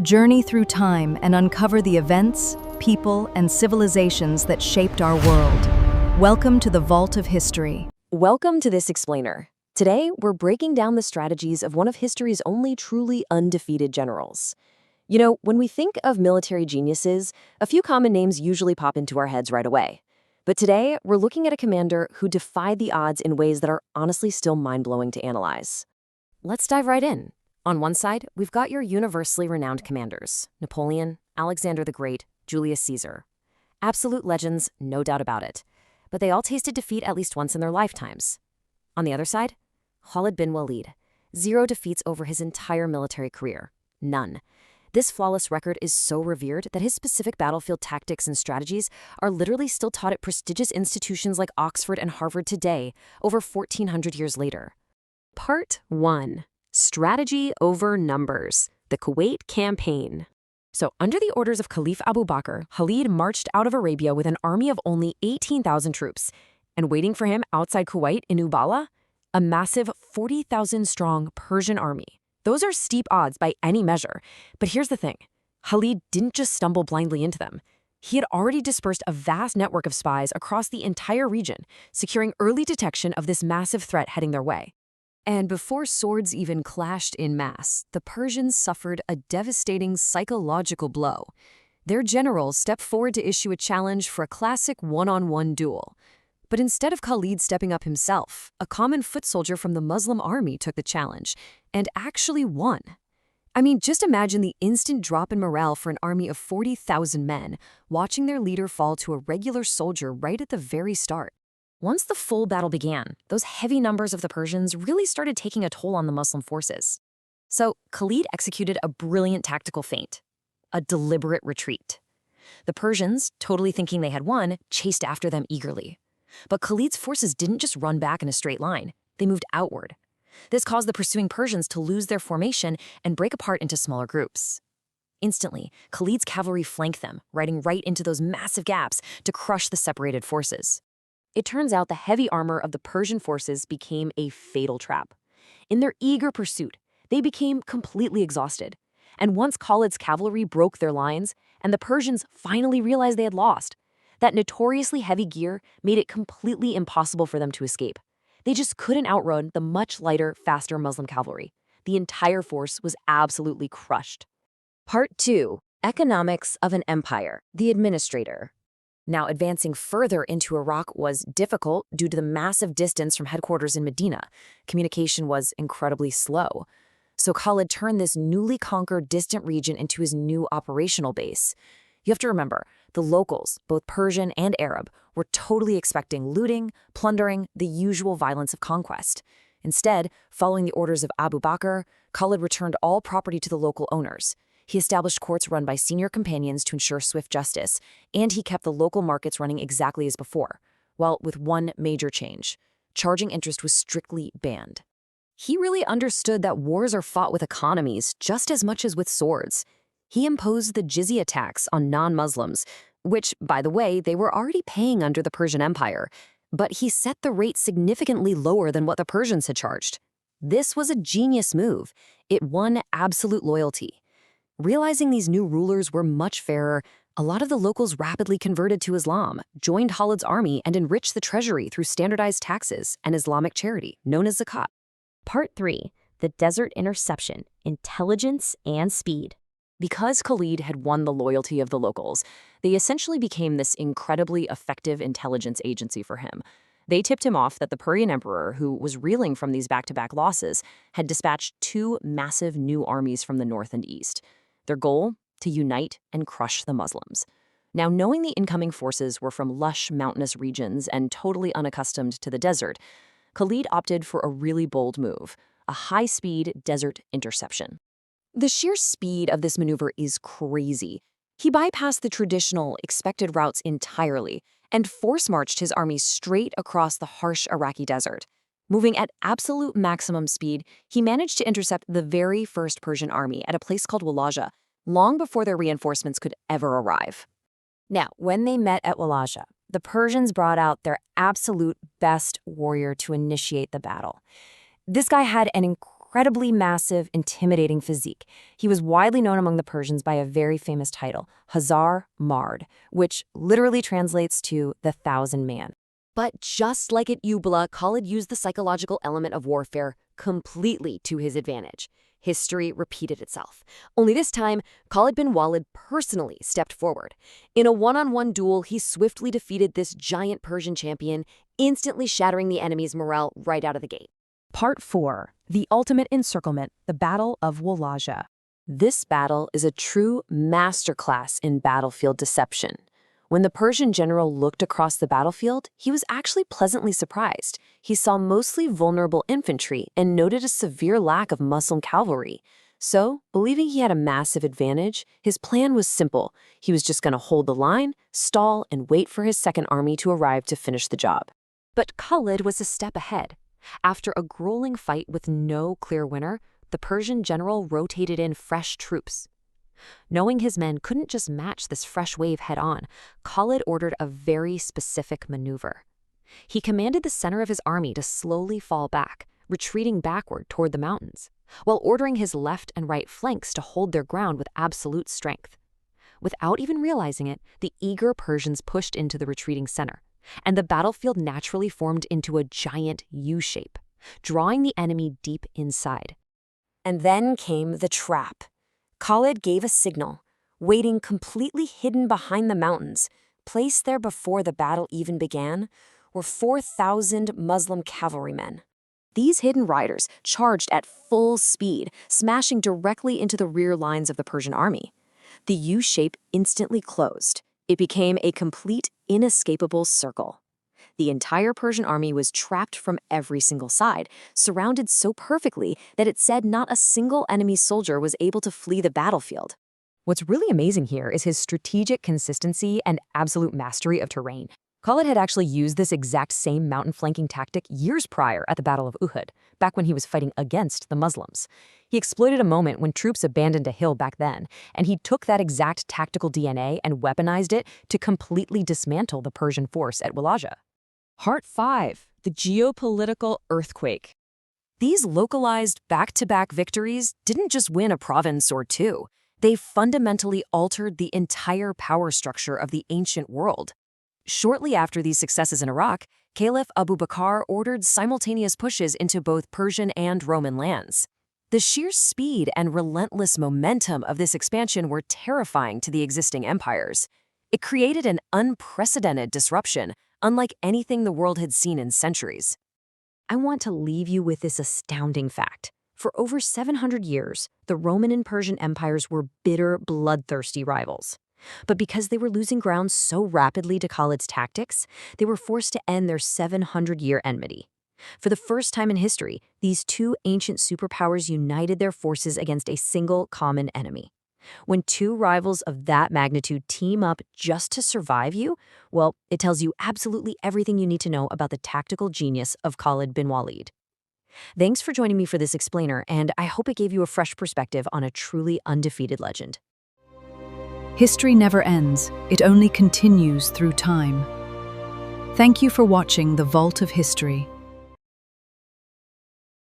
journey through time and uncover the events, people, and civilizations that shaped our world. Welcome to the Vault of History. Welcome to this explainer. Today, we're breaking down the strategies of one of history's only truly undefeated generals. You know, when we think of military geniuses, a few common names usually pop into our heads right away. But today, we're looking at a commander who defied the odds in ways that are honestly still mind-blowing to analyze. Let's dive right in. On one side, we've got your universally renowned commanders: Napoleon, Alexander the Great, Julius Caesar. Absolute legends, no doubt about it. But they all tasted defeat at least once in their lifetimes. On the other side, Khalid ibn al-Walid. 0 defeats over his entire military career. None. This flawless record is so revered that his specific battlefield tactics and strategies are literally still taught at prestigious institutions like Oxford and Harvard today, over 1,400 years later. Part 1. Strategy over numbers. The Kuwait Campaign. So, under the orders of Caliph Abu Bakr, Khalid marched out of Arabia with an army of only 18,000 troops. And waiting for him outside Kuwait in Uballa, a massive 40,000-strong Persian army. Those are steep odds by any measure. But here's the thing. Khalid didn't just stumble blindly into them. He had already dispersed a vast network of spies across the entire region, securing early detection of this massive threat heading their way. And before swords even clashed en masse, the Persians suffered a devastating psychological blow. Their generals stepped forward to issue a challenge for a classic one-on-one duel. But instead of Khalid stepping up himself, a common foot soldier from the Muslim army took the challenge and actually won. I mean, just imagine the instant drop in morale for an army of 40,000 men, watching their leader fall to a regular soldier right at the very start. Once the full battle began, those heavy numbers of the Persians really started taking a toll on the Muslim forces. So Khalid executed a brilliant tactical feint, a deliberate retreat. The Persians, totally thinking they had won, chased after them eagerly. But Khalid's forces didn't just run back in a straight line, they moved outward. This caused the pursuing Persians to lose their formation and break apart into smaller groups. Instantly, Khalid's cavalry flanked them, riding right into those massive gaps to crush the separated forces. It turns out the heavy armor of the Persian forces became a fatal trap. In their eager pursuit, they became completely exhausted. And once Khalid's cavalry broke their lines, and the Persians finally realized they had lost, that notoriously heavy gear made it completely impossible for them to escape. They just couldn't outrun the much lighter, faster Muslim cavalry. The entire force was absolutely crushed. Part 2. Economics of an Empire. The Administrator. Now, advancing further into Iraq was difficult due to the massive distance from headquarters in Medina. Communication was incredibly slow. So Khalid turned this newly conquered distant region into his new operational base. You have to remember, the locals, both Persian and Arab, were totally expecting looting, plundering, the usual violence of conquest. Instead, following the orders of Abu Bakr, Khalid returned all property to the local owners. He established courts run by senior companions to ensure swift justice, and he kept the local markets running exactly as before, well, with one major change. Charging interest was strictly banned. He really understood that wars are fought with economies just as much as with swords. He imposed the jizya tax on non-Muslims, which, by the way, they were already paying under the Persian Empire, but he set the rate significantly lower than what the Persians had charged. This was a genius move. It won absolute loyalty. Realizing these new rulers were much fairer, a lot of the locals rapidly converted to Islam, joined Khalid's army, and enriched the treasury through standardized taxes and Islamic charity, known as zakat. Part 3. The Desert Interception. Intelligence and Speed. Because Khalid had won the loyalty of the locals, they essentially became this incredibly effective intelligence agency for him. They tipped him off that the Persian emperor, who was reeling from these back-to-back losses, had dispatched 2 massive new armies from the north and east. Their goal? To unite and crush the Muslims. Now, knowing the incoming forces were from lush mountainous regions and totally unaccustomed to the desert, Khalid opted for a really bold move, a high-speed desert interception. The sheer speed of this maneuver is crazy. He bypassed the traditional, expected routes entirely and force-marched his army straight across the harsh Iraqi desert. Moving at absolute maximum speed, he managed to intercept the very first Persian army at a place called Walaja, long before their reinforcements could ever arrive. Now, when they met at Walaja, the Persians brought out their absolute best warrior to initiate the battle. This guy had an incredibly massive, intimidating physique. He was widely known among the Persians by a very famous title, Hazar Mard, which literally translates to the 1,000-man. But just like at Ubla, Khalid used the psychological element of warfare completely to his advantage. History repeated itself. Only this time, Khalid ibn al-Walid personally stepped forward. In a one-on-one duel, he swiftly defeated this giant Persian champion, instantly shattering the enemy's morale right out of the gate. Part 4. The Ultimate Encirclement, the Battle of Walaja. This battle is a true masterclass in battlefield deception. When the Persian general looked across the battlefield, he was actually pleasantly surprised. He saw mostly vulnerable infantry and noted a severe lack of Muslim cavalry. So, believing he had a massive advantage, his plan was simple. He was just going to hold the line, stall, and wait for his second army to arrive to finish the job. But Khalid was a step ahead. After a grueling fight with no clear winner, the Persian general rotated in fresh troops. Knowing his men couldn't just match this fresh wave head-on, Khalid ordered a very specific maneuver. He commanded the center of his army to slowly fall back, retreating backward toward the mountains, while ordering his left and right flanks to hold their ground with absolute strength. Without even realizing it, the eager Persians pushed into the retreating center, and the battlefield naturally formed into a giant U-shape, drawing the enemy deep inside. And then came the trap. Khalid gave a signal, waiting completely hidden behind the mountains. Placed there before the battle even began were 4,000 Muslim cavalrymen. These hidden riders charged at full speed, smashing directly into the rear lines of the Persian army. The U-shape instantly closed. It became a complete, inescapable circle. The entire Persian army was trapped from every single side, surrounded so perfectly that it said not a single enemy soldier was able to flee the battlefield. What's really amazing here is his strategic consistency and absolute mastery of terrain. Khalid had actually used this exact same mountain flanking tactic years prior at the Battle of Uhud, back when he was fighting against the Muslims. He exploited a moment when troops abandoned a hill back then, and he took that exact tactical DNA and weaponized it to completely dismantle the Persian force at Walaja. Part 5. The Geopolitical Earthquake. These localized back-to-back victories didn't just win a province or two. They fundamentally altered the entire power structure of the ancient world. Shortly after these successes in Iraq, Caliph Abu Bakr ordered simultaneous pushes into both Persian and Roman lands. The sheer speed and relentless momentum of this expansion were terrifying to the existing empires. It created an unprecedented disruption, unlike anything the world had seen in centuries. I want to leave you with this astounding fact. For over 700 years, the Roman and Persian empires were bitter, bloodthirsty rivals. But because they were losing ground so rapidly to Khalid's tactics, they were forced to end their 700-year enmity. For the first time in history, these two ancient superpowers united their forces against a single common enemy. When two rivals of that magnitude team up just to survive you, well, it tells you absolutely everything you need to know about the tactical genius of Khalid ibn al-Walid. Thanks for joining me for this explainer, and I hope it gave you a fresh perspective on a truly undefeated legend. History never ends, it only continues through time. Thank you for watching The Vault of History.